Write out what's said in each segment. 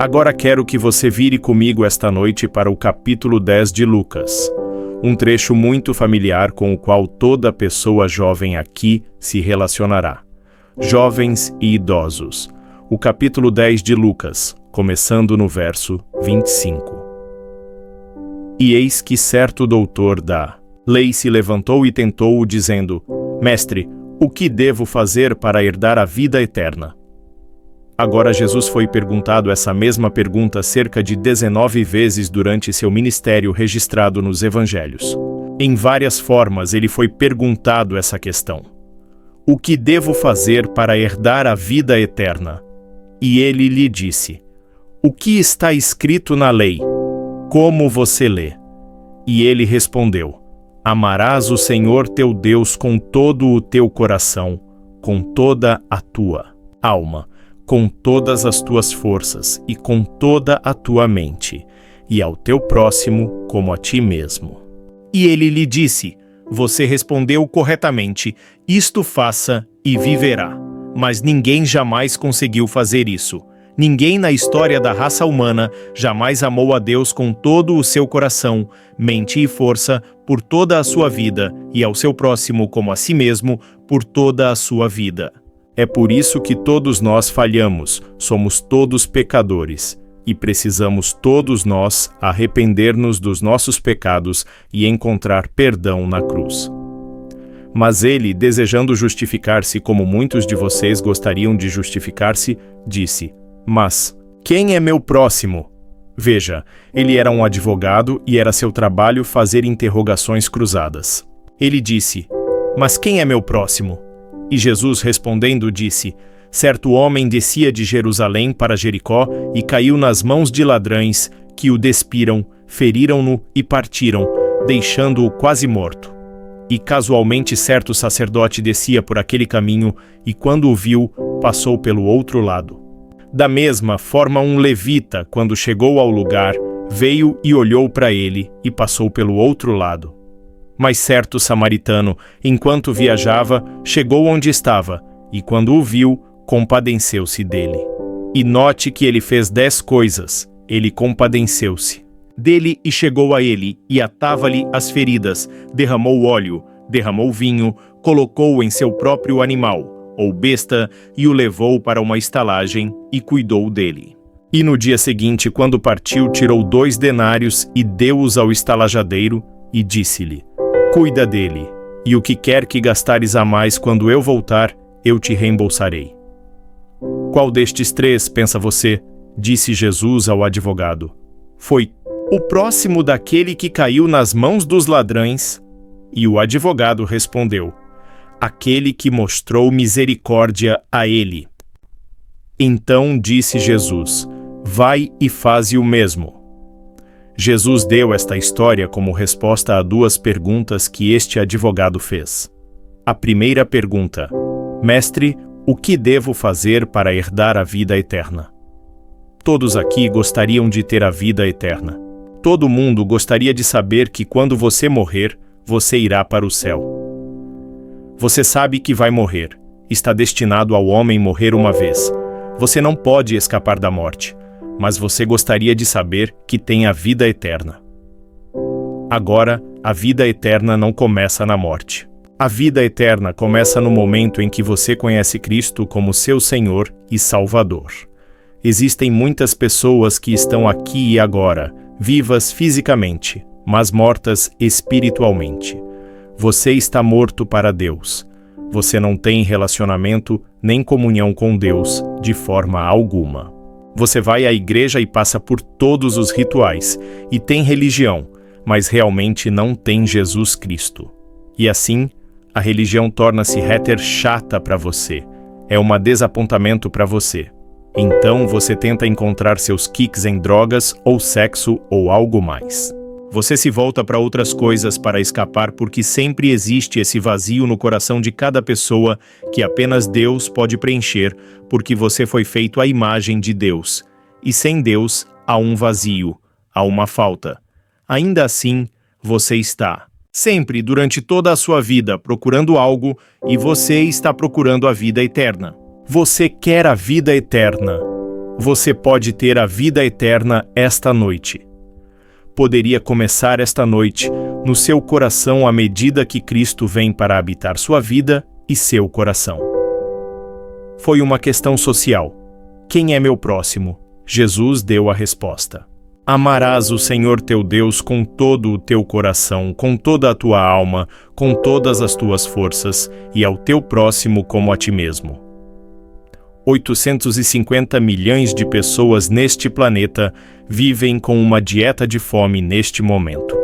Agora quero que você vire comigo esta noite para o capítulo 10 de Lucas, um trecho muito familiar com o qual toda pessoa jovem aqui se relacionará. Jovens e idosos. O capítulo 10 de Lucas, começando no verso 25. E eis que certo doutor da lei se levantou e tentou-o, dizendo: Mestre, o que devo fazer para herdar a vida eterna? Agora Jesus foi perguntado essa mesma pergunta cerca de 19 vezes durante seu ministério registrado nos evangelhos. Em várias formas ele foi perguntado essa questão: o que devo fazer para herdar a vida eterna? E ele lhe disse: o que está escrito na lei? Como você lê? E ele respondeu: amarás o Senhor teu Deus com todo o teu coração, com toda a tua alma, com todas as tuas forças e com toda a tua mente, e ao teu próximo como a ti mesmo. E ele lhe disse: você respondeu corretamente, isto faça e viverá. Mas ninguém jamais conseguiu fazer isso. Ninguém na história da raça humana jamais amou a Deus com todo o seu coração, mente e força por toda a sua vida, e ao seu próximo como a si mesmo por toda a sua vida. É por isso que todos nós falhamos, somos todos pecadores, e precisamos todos nós arrepender-nos dos nossos pecados e encontrar perdão na cruz. Mas ele, desejando justificar-se como muitos de vocês gostariam de justificar-se, disse: mas quem é meu próximo? Veja, ele era um advogado e era seu trabalho fazer interrogações cruzadas. Ele disse: mas quem é meu próximo? E Jesus respondendo disse: certo homem descia de Jerusalém para Jericó e caiu nas mãos de ladrões, que o despiram, feriram-no e partiram, deixando-o quase morto. E casualmente certo sacerdote descia por aquele caminho e quando o viu, passou pelo outro lado. Da mesma forma um levita, quando chegou ao lugar, veio e olhou para ele e passou pelo outro lado. Mas certo samaritano, enquanto viajava, chegou onde estava, e quando o viu, compadeceu-se dele. E note que ele fez 10 coisas, ele compadeceu-se dele e chegou a ele, e atava-lhe as feridas, derramou óleo, derramou vinho, colocou-o em seu próprio animal, ou besta, e o levou para uma estalagem, e cuidou dele. E no dia seguinte, quando partiu, tirou 2 denários, e deu-os ao estalajadeiro, e disse-lhe: cuida dele, e o que quer que gastares a mais quando eu voltar, eu te reembolsarei. Qual destes 3, pensa você? Disse Jesus ao advogado. Foi o próximo daquele que caiu nas mãos dos ladrões? E o advogado respondeu: aquele que mostrou misericórdia a ele. Então disse Jesus: vai e faze o mesmo. Jesus deu esta história como resposta a 2 perguntas que este advogado fez. A primeira pergunta: Mestre, o que devo fazer para herdar a vida eterna? Todos aqui gostariam de ter a vida eterna. Todo mundo gostaria de saber que quando você morrer, você irá para o céu. Você sabe que vai morrer. Está destinado ao homem morrer uma vez. Você não pode escapar da morte, mas você gostaria de saber que tem a vida eterna. Agora, a vida eterna não começa na morte. A vida eterna começa no momento em que você conhece Cristo como seu Senhor e Salvador. Existem muitas pessoas que estão aqui e agora, vivas fisicamente, mas mortas espiritualmente. Você está morto para Deus. Você não tem relacionamento nem comunhão com Deus de forma alguma. Você vai à igreja e passa por todos os rituais, e tem religião, mas realmente não tem Jesus Cristo. E assim, a religião torna-se chata para você. É um desapontamento para você. Então você tenta encontrar seus kicks em drogas ou sexo ou algo mais. Você se volta para outras coisas para escapar porque sempre existe esse vazio no coração de cada pessoa que apenas Deus pode preencher porque você foi feito à imagem de Deus. E sem Deus, há um vazio, há uma falta. Ainda assim, você está sempre, durante toda a sua vida, procurando algo e você está procurando a vida eterna. Você quer a vida eterna. Você pode ter a vida eterna esta noite. Poderia começar esta noite no seu coração à medida que Cristo vem para habitar sua vida e seu coração. Foi uma questão social. Quem é meu próximo? Jesus deu a resposta. Amarás o Senhor teu Deus com todo o teu coração, com toda a tua alma, com todas as tuas forças, e ao teu próximo como a ti mesmo. 850 milhões de pessoas neste planeta vivem com uma dieta de fome neste momento.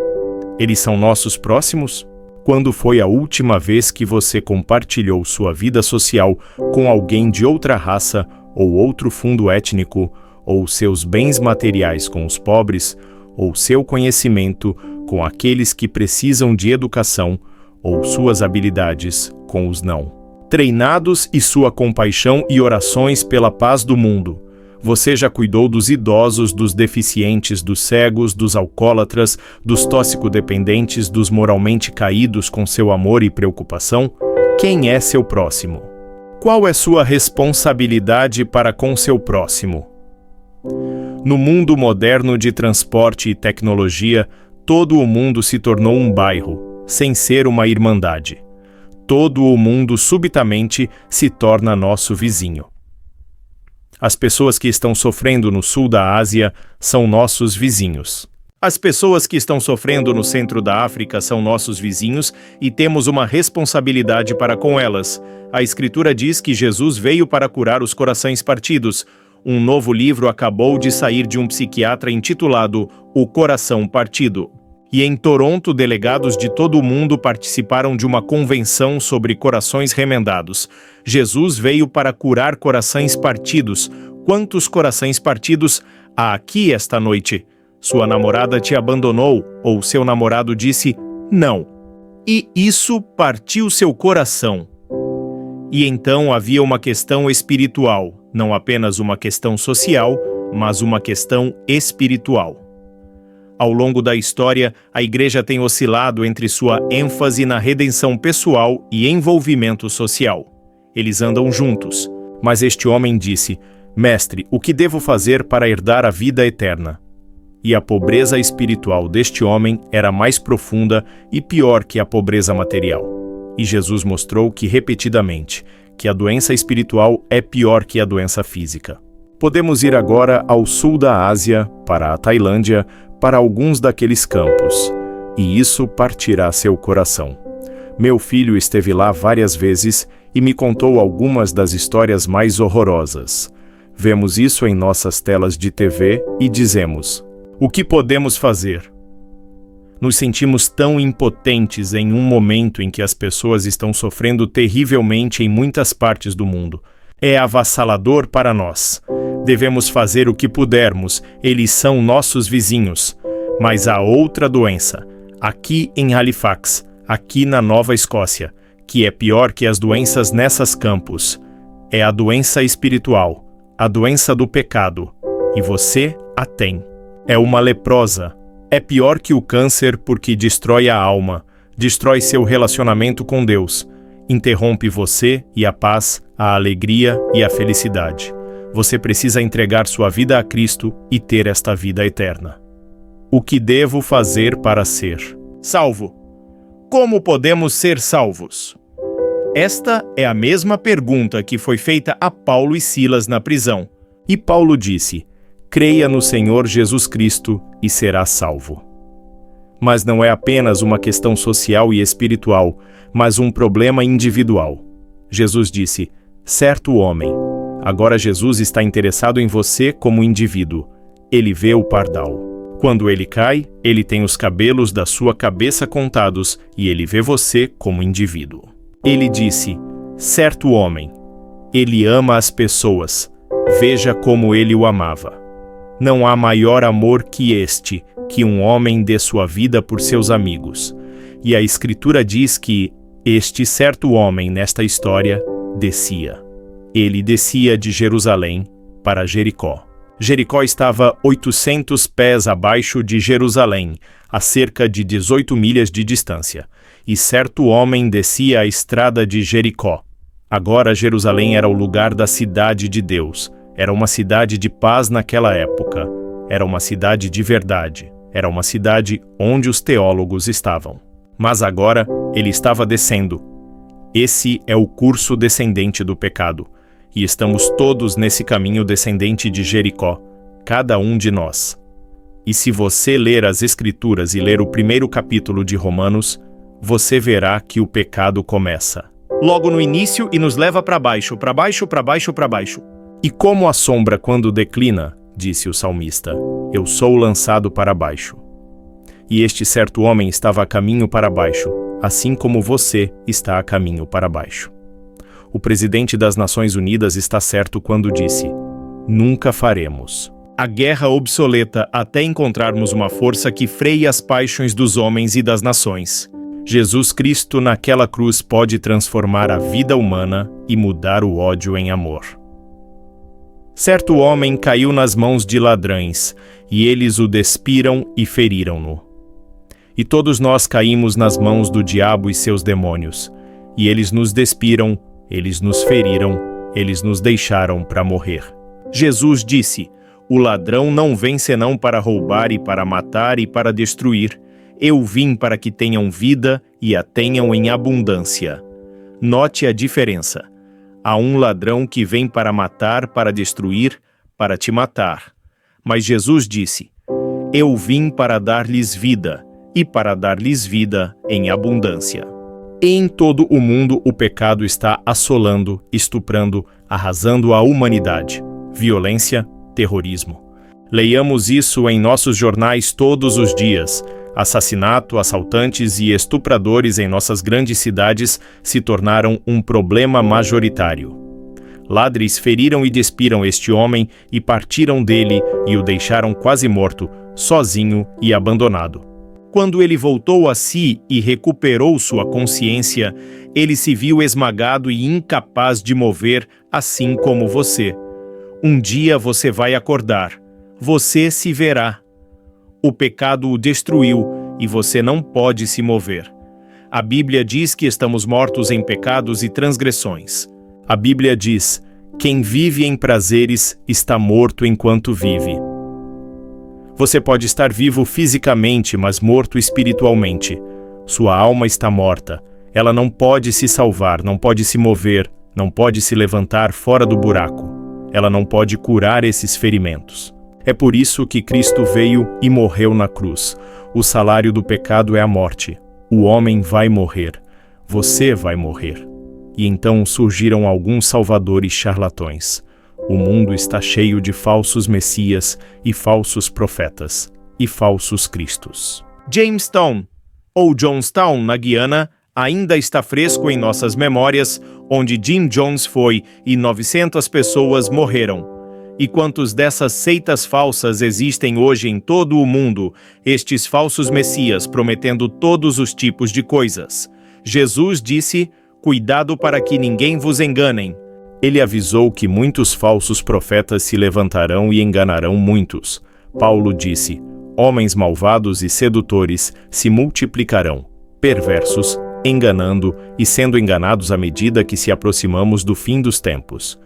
Eles são nossos próximos? Quando foi a última vez que você compartilhou sua vida social com alguém de outra raça ou outro fundo étnico, ou seus bens materiais com os pobres, ou seu conhecimento com aqueles que precisam de educação, ou suas habilidades com os não treinados e sua compaixão e orações pela paz do mundo? Você já cuidou dos idosos, dos deficientes, dos cegos, dos alcoólatras, dos toxicodependentes, dos moralmente caídos com seu amor e preocupação? Quem é seu próximo? Qual é sua responsabilidade para com seu próximo? No mundo moderno de transporte e tecnologia, todo o mundo se tornou um bairro, sem ser uma irmandade. Todo o mundo subitamente se torna nosso vizinho. As pessoas que estão sofrendo no sul da Ásia são nossos vizinhos. As pessoas que estão sofrendo no centro da África são nossos vizinhos e temos uma responsabilidade para com elas. A Escritura diz que Jesus veio para curar os corações partidos. Um novo livro acabou de sair de um psiquiatra intitulado O Coração Partido. E em Toronto, delegados de todo o mundo participaram de uma convenção sobre corações remendados. Jesus veio para curar corações partidos. Quantos corações partidos há aqui esta noite? Sua namorada te abandonou, ou seu namorado disse não. E isso partiu seu coração. E então havia uma questão espiritual, não apenas uma questão social, mas uma questão espiritual. Ao longo da história, a Igreja tem oscilado entre sua ênfase na redenção pessoal e envolvimento social. Eles andam juntos. Mas este homem disse: Mestre, o que devo fazer para herdar a vida eterna? E a pobreza espiritual deste homem era mais profunda e pior que a pobreza material. E Jesus mostrou que repetidamente, que a doença espiritual é pior que a doença física. Podemos ir agora ao sul da Ásia, para a Tailândia, para alguns daqueles campos, e isso partirá seu coração. Meu filho esteve lá várias vezes e me contou algumas das histórias mais horrorosas. Vemos isso em nossas telas de TV e dizemos: o que podemos fazer? Nos sentimos tão impotentes em um momento em que as pessoas estão sofrendo terrivelmente em muitas partes do mundo. É avassalador para nós. Devemos fazer o que pudermos, eles são nossos vizinhos. Mas há outra doença, aqui em Halifax, aqui na Nova Escócia, que é pior que as doenças nessas campos. É a doença espiritual, a doença do pecado, e você a tem. É uma leprosa. É pior que o câncer porque destrói a alma, destrói seu relacionamento com Deus, interrompe você e a paz, a alegria e a felicidade. Você precisa entregar sua vida a Cristo e ter esta vida eterna. O que devo fazer para ser salvo? Como podemos ser salvos? Esta é a mesma pergunta que foi feita a Paulo e Silas na prisão. E Paulo disse: creia no Senhor Jesus Cristo e será salvo. Mas não é apenas uma questão social e espiritual, mas um problema individual. Jesus disse: certo homem. Agora Jesus está interessado em você como indivíduo. Ele vê o pardal. Quando ele cai, ele tem os cabelos da sua cabeça contados e ele vê você como indivíduo. Ele disse: certo homem. Ele ama as pessoas. Veja como ele o amava. Não há maior amor que este, que um homem dê sua vida por seus amigos. E a Escritura diz que este certo homem nesta história descia. Ele descia de Jerusalém para Jericó. Jericó estava 800 pés abaixo de Jerusalém, a cerca de 18 milhas de distância. E certo homem descia a estrada de Jericó. Agora Jerusalém era o lugar da cidade de Deus. Era uma cidade de paz naquela época. Era uma cidade de verdade. Era uma cidade onde os teólogos estavam. Mas agora ele estava descendo. Esse é o curso descendente do pecado. E estamos todos nesse caminho descendente de Jericó, cada um de nós. E se você ler as Escrituras e ler o primeiro capítulo de Romanos, você verá que o pecado começa logo no início e nos leva para baixo, para baixo, para baixo, para baixo. E como a sombra quando declina, disse o salmista, eu sou lançado para baixo. E este certo homem estava a caminho para baixo, assim como você está a caminho para baixo. O presidente das Nações Unidas está certo quando disse, nunca faremos a guerra obsoleta até encontrarmos uma força que freie as paixões dos homens e das nações. Jesus Cristo naquela cruz pode transformar a vida humana e mudar o ódio em amor. Certo homem caiu nas mãos de ladrões, e eles o despiram e feriram-no. E todos nós caímos nas mãos do diabo e seus demônios, e eles nos despiram, eles nos feriram, eles nos deixaram para morrer. Jesus disse, o ladrão não vem senão para roubar e para matar e para destruir. Eu vim para que tenham vida e a tenham em abundância. Note a diferença. Há um ladrão que vem para matar, para destruir, para te matar. Mas Jesus disse, eu vim para dar-lhes vida, e para dar-lhes vida em abundância. Em todo o mundo o pecado está assolando, estuprando, arrasando a humanidade. Violência, terrorismo. Leiamos isso em nossos jornais todos os dias. Assassinato, assaltantes e estupradores em nossas grandes cidades se tornaram um problema majoritário. Ladres feriram e despiram este homem e partiram dele e o deixaram quase morto, sozinho e abandonado. Quando ele voltou a si e recuperou sua consciência, ele se viu esmagado e incapaz de mover, assim como você. Um dia você vai acordar. Você se verá. O pecado o destruiu e você não pode se mover. A Bíblia diz que estamos mortos em pecados e transgressões. A Bíblia diz, quem vive em prazeres está morto enquanto vive. Você pode estar vivo fisicamente, mas morto espiritualmente. Sua alma está morta. Ela não pode se salvar, não pode se mover, não pode se levantar fora do buraco. Ela não pode curar esses ferimentos. É por isso que Cristo veio e morreu na cruz. O salário do pecado é a morte. O homem vai morrer. Você vai morrer. E então surgiram alguns salvadores charlatões. O mundo está cheio de falsos messias e falsos profetas e falsos cristos. Jamestown, ou Johnstown, na Guiana, ainda está fresco em nossas memórias, onde Jim Jones foi e 900 pessoas morreram. E quantos dessas seitas falsas existem hoje em todo o mundo, estes falsos messias prometendo todos os tipos de coisas. Jesus disse, cuidado para que ninguém vos enganem. Ele avisou que muitos falsos profetas se levantarão e enganarão muitos. Paulo disse, homens malvados e sedutores se multiplicarão, perversos, enganando e sendo enganados à medida que se aproximamos do fim dos tempos.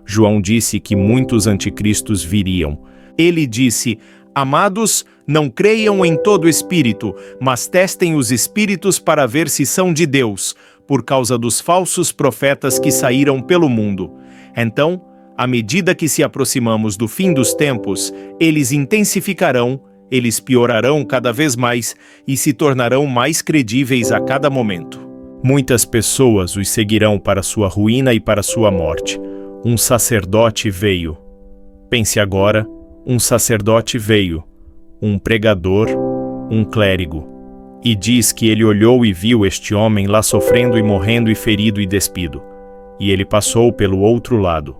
João disse que muitos anticristos viriam. Ele disse, amados, não creiam em todo espírito, mas testem os espíritos para ver se são de Deus, por causa dos falsos profetas que saíram pelo mundo. Então, à medida que se aproximamos do fim dos tempos, eles intensificarão, eles piorarão cada vez mais e se tornarão mais credíveis a cada momento. Muitas pessoas os seguirão para sua ruína e para sua morte. Um sacerdote veio. Pense agora, um sacerdote veio, um pregador, um clérigo. E diz que ele olhou e viu este homem lá sofrendo e morrendo e ferido e despido. E ele passou pelo outro lado.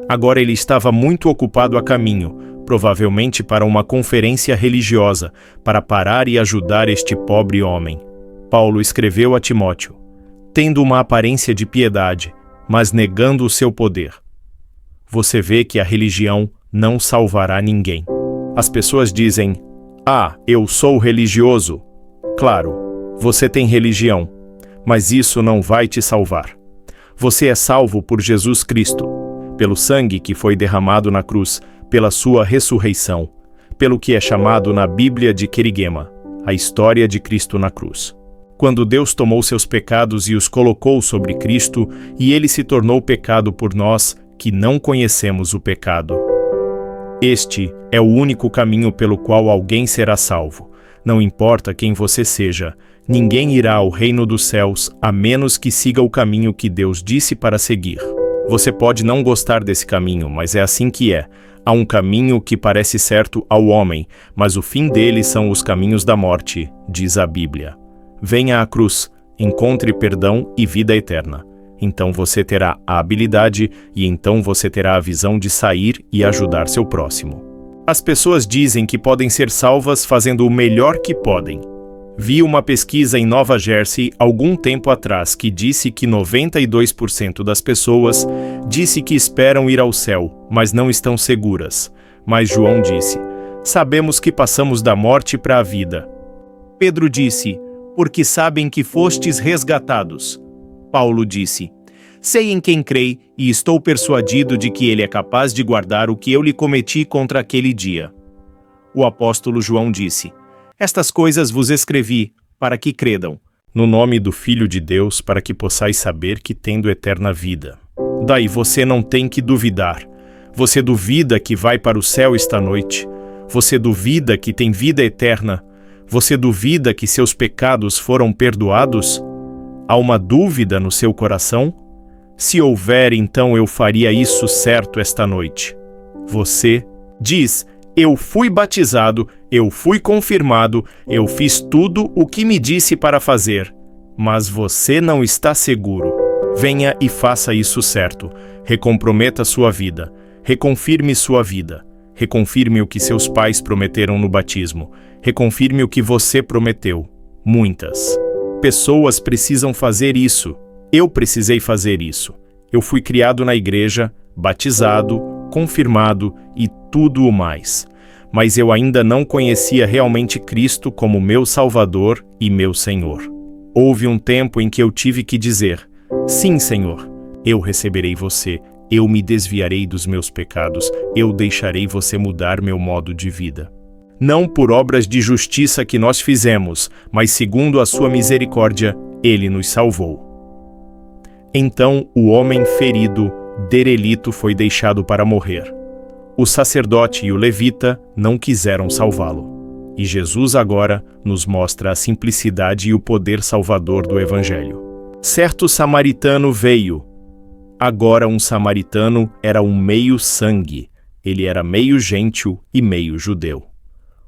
Agora ele estava muito ocupado a caminho, provavelmente para uma conferência religiosa, para parar e ajudar este pobre homem. Paulo escreveu a Timóteo, tendo uma aparência de piedade, mas negando o seu poder. Você vê que a religião não salvará ninguém. As pessoas dizem, eu sou religioso. Claro, você tem religião, mas isso não vai te salvar. Você é salvo por Jesus Cristo. pelo sangue que foi derramado na cruz, pela sua ressurreição, pelo que é chamado na Bíblia de Querigma, a história de Cristo na cruz. Quando Deus tomou seus pecados e os colocou sobre Cristo, e ele se tornou pecado por nós, que não conhecemos o pecado. Este é o único caminho pelo qual alguém será salvo. Não importa quem você seja, ninguém irá ao reino dos céus a menos que siga o caminho que Deus disse para seguir. Você pode não gostar desse caminho, mas é assim que é. Há um caminho que parece certo ao homem, mas o fim dele são os caminhos da morte, diz a Bíblia. Venha à cruz, encontre perdão e vida eterna. Então você terá a habilidade e então você terá a visão de sair e ajudar seu próximo. As pessoas dizem que podem ser salvas fazendo o melhor que podem. Vi uma pesquisa em Nova Jersey algum tempo atrás que disse que 92% das pessoas disse que esperam ir ao céu, mas não estão seguras. Mas João disse: sabemos que passamos da morte para a vida. Pedro disse: porque sabem que fostes resgatados. Paulo disse: sei em quem creio e estou persuadido de que ele é capaz de guardar o que eu lhe cometi contra aquele dia. O apóstolo João disse: estas coisas vos escrevi, para que credam no nome do Filho de Deus, para que possais saber que tendo eterna vida. Daí você não tem que duvidar. Você duvida que vai para o céu esta noite? Você duvida que tem vida eterna? Você duvida que seus pecados foram perdoados? Há uma dúvida no seu coração? Se houver, então eu faria isso certo esta noite. Você diz: eu fui batizado, eu fui confirmado, eu fiz tudo o que me disse para fazer. Mas você não está seguro. Venha e faça isso certo. Recomprometa sua vida. Reconfirme sua vida. Reconfirme o que seus pais prometeram no batismo. Reconfirme o que você prometeu. Muitas pessoas precisam fazer isso. Eu precisei fazer isso. Eu fui criado na igreja, batizado, confirmado e tudo o mais. Mas eu ainda não conhecia realmente Cristo como meu Salvador e meu Senhor. Houve um tempo em que eu tive que dizer: sim, Senhor, eu receberei você, eu me desviarei dos meus pecados, eu deixarei você mudar meu modo de vida. Não por obras de justiça que nós fizemos, mas segundo a sua misericórdia, ele nos salvou. Então o homem ferido, derelito, foi deixado para morrer. O sacerdote e o levita não quiseram salvá-lo. E Jesus agora nos mostra a simplicidade e o poder salvador do Evangelho. Certo samaritano veio. Agora um samaritano era um meio sangue. Ele era meio gentio e meio judeu.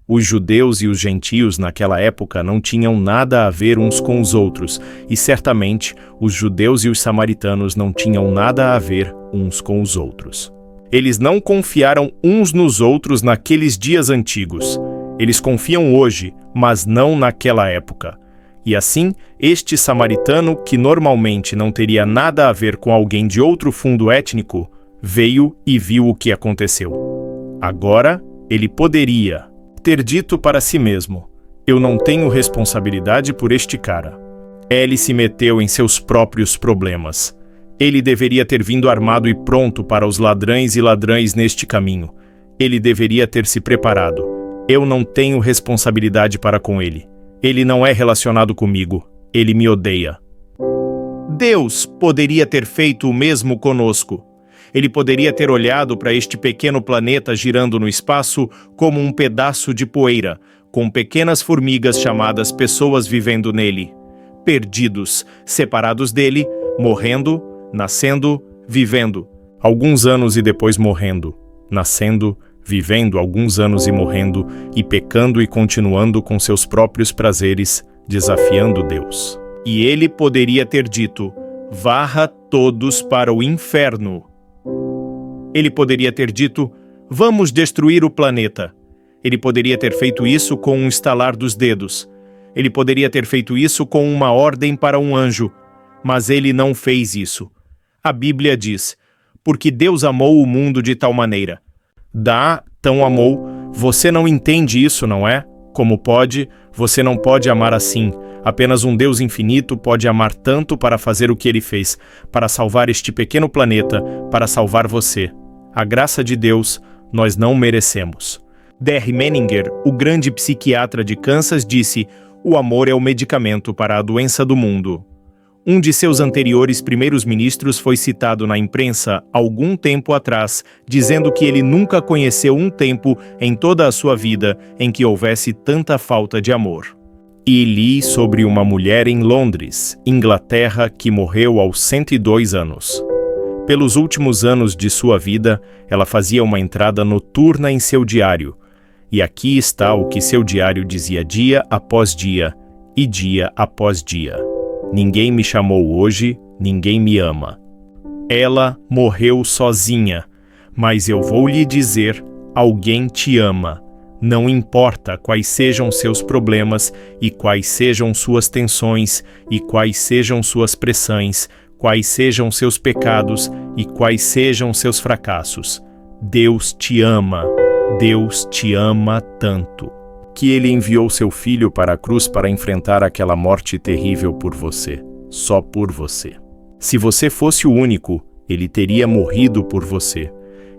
Os judeus e os gentios naquela época não tinham nada a ver uns com os outros, e certamente os judeus e os samaritanos não tinham nada a ver uns com os outros. Eles não confiaram uns nos outros naqueles dias antigos. Eles confiam hoje, mas não naquela época. E assim, este samaritano, que normalmente não teria nada a ver com alguém de outro fundo étnico, veio e viu o que aconteceu. Agora, ele poderia ter dito para si mesmo: eu não tenho responsabilidade por este cara. Ele se meteu em seus próprios problemas. Ele deveria ter vindo armado e pronto para os ladrões e ladrões neste caminho. Ele deveria ter se preparado. Eu não tenho responsabilidade para com ele. Ele não é relacionado comigo. Ele me odeia. Deus poderia ter feito o mesmo conosco. Ele poderia ter olhado para este pequeno planeta girando no espaço como um pedaço de poeira, com pequenas formigas chamadas pessoas vivendo nele, perdidos, separados dele, morrendo, nascendo, vivendo, alguns anos e depois morrendo, nascendo, vivendo alguns anos e morrendo, e pecando e continuando com seus próprios prazeres, desafiando Deus. E ele poderia ter dito: varra todos para o inferno. Ele poderia ter dito: vamos destruir o planeta. Ele poderia ter feito isso com um estalar dos dedos. Ele poderia ter feito isso com uma ordem para um anjo. Mas ele não fez isso. A Bíblia diz: porque Deus amou o mundo de tal maneira. Tão amou. Você não entende isso, não é? Como pode? Você não pode amar assim. Apenas um Deus infinito pode amar tanto para fazer o que ele fez, para salvar este pequeno planeta, para salvar você. A graça de Deus, nós não merecemos. D.R. Menninger, o grande psiquiatra de Kansas, disse: o amor é o medicamento para a doença do mundo. Um de seus anteriores primeiros ministros foi citado na imprensa algum tempo atrás, dizendo que ele nunca conheceu um tempo em toda a sua vida em que houvesse tanta falta de amor. E li sobre uma mulher em Londres, Inglaterra, que morreu aos 102 anos. Pelos últimos anos de sua vida, ela fazia uma entrada noturna em seu diário. E aqui está o que seu diário dizia dia após dia e dia após dia. Ninguém me chamou hoje, ninguém me ama. Ela morreu sozinha, mas eu vou lhe dizer, alguém te ama. Não importa quais sejam seus problemas e quais sejam suas tensões e quais sejam suas pressões, quais sejam seus pecados e quais sejam seus fracassos. Deus te ama. Deus te ama tanto que ele enviou seu filho para a cruz para enfrentar aquela morte terrível por você, só por você. Se você fosse o único, ele teria morrido por você.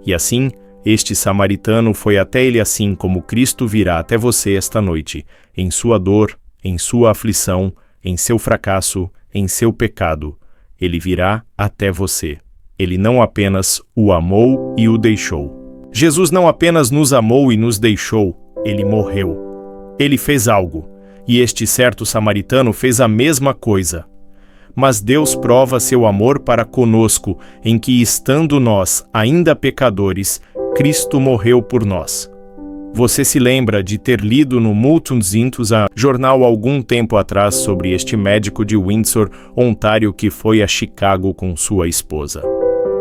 E assim, este samaritano foi até ele, assim como Cristo virá até você esta noite, em sua dor, em sua aflição, em seu fracasso, em seu pecado. Ele virá até você. Ele não apenas o amou e o deixou. Jesus não apenas nos amou e nos deixou, ele morreu. Ele fez algo, e este certo samaritano fez a mesma coisa. Mas Deus prova seu amor para conosco, em que, estando nós ainda pecadores, Cristo morreu por nós. Você se lembra de ter lido no Multunzintus a jornal algum tempo atrás sobre este médico de Windsor, Ontário, que foi a Chicago com sua esposa.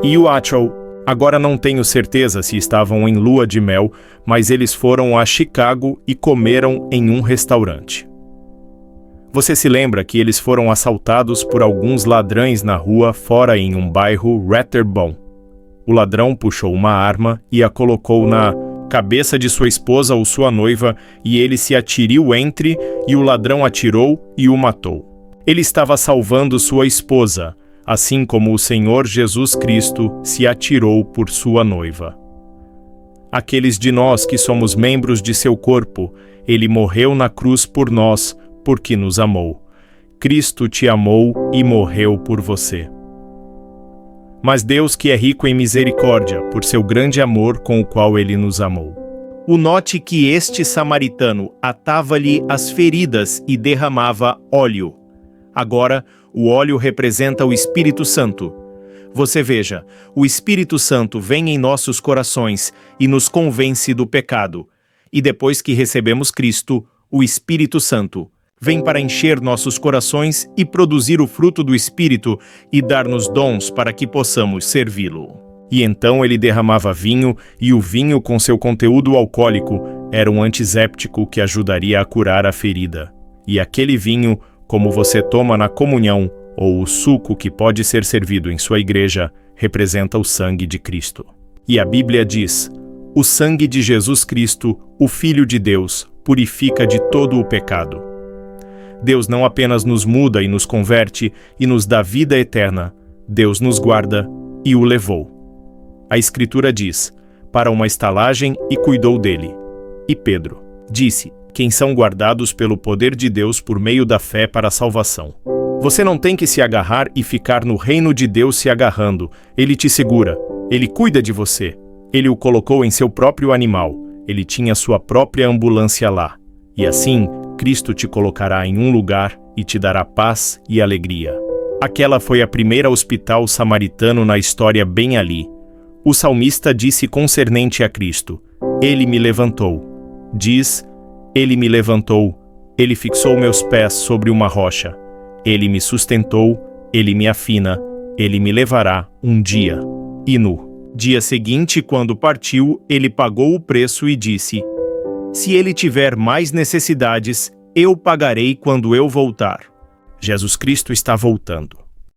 E o Achel, agora não tenho certeza se estavam em lua de mel, mas eles foram a Chicago e comeram em um restaurante. Você se lembra que eles foram assaltados por alguns ladrões na rua fora em um bairro Ratterbom. O ladrão puxou uma arma e a colocou na cabeça de sua esposa ou sua noiva, e ele se atirou entre, e o ladrão atirou e o matou. Ele estava salvando sua esposa, assim como o Senhor Jesus Cristo se atirou por sua noiva. Aqueles de nós que somos membros de seu corpo, ele morreu na cruz por nós, porque nos amou. Cristo te amou e morreu por você. Mas Deus, que é rico em misericórdia, por seu grande amor com o qual ele nos amou. O note que este samaritano atava-lhe as feridas e derramava óleo. Agora, o óleo representa o Espírito Santo. Você veja, o Espírito Santo vem em nossos corações e nos convence do pecado. E depois que recebemos Cristo, o Espírito Santo vem para encher nossos corações e produzir o fruto do Espírito e dar-nos dons para que possamos servi-lo. E então ele derramava vinho, e o vinho com seu conteúdo alcoólico era um antisséptico que ajudaria a curar a ferida. E aquele vinho, como você toma na comunhão, ou o suco que pode ser servido em sua igreja, representa o sangue de Cristo. E a Bíblia diz: o sangue de Jesus Cristo, o Filho de Deus, purifica de todo o pecado. Deus não apenas nos muda e nos converte e nos dá vida eterna, Deus nos guarda e o levou. A Escritura diz: para uma estalagem e cuidou dele. E Pedro disse: quem são guardados pelo poder de Deus por meio da fé para a salvação. Você não tem que se agarrar e ficar no reino de Deus se agarrando. Ele te segura. Ele cuida de você. Ele o colocou em seu próprio animal. Ele tinha sua própria ambulância lá. E assim, Cristo te colocará em um lugar e te dará paz e alegria. Aquela foi a primeira hospital samaritano na história bem ali. O salmista disse concernente a Cristo: ele me levantou. Diz: ele me levantou, ele fixou meus pés sobre uma rocha. Ele me sustentou, ele me afina, ele me levará um dia. E no dia seguinte, quando partiu, ele pagou o preço e disse: se ele tiver mais necessidades, eu pagarei quando eu voltar. Jesus Cristo está voltando.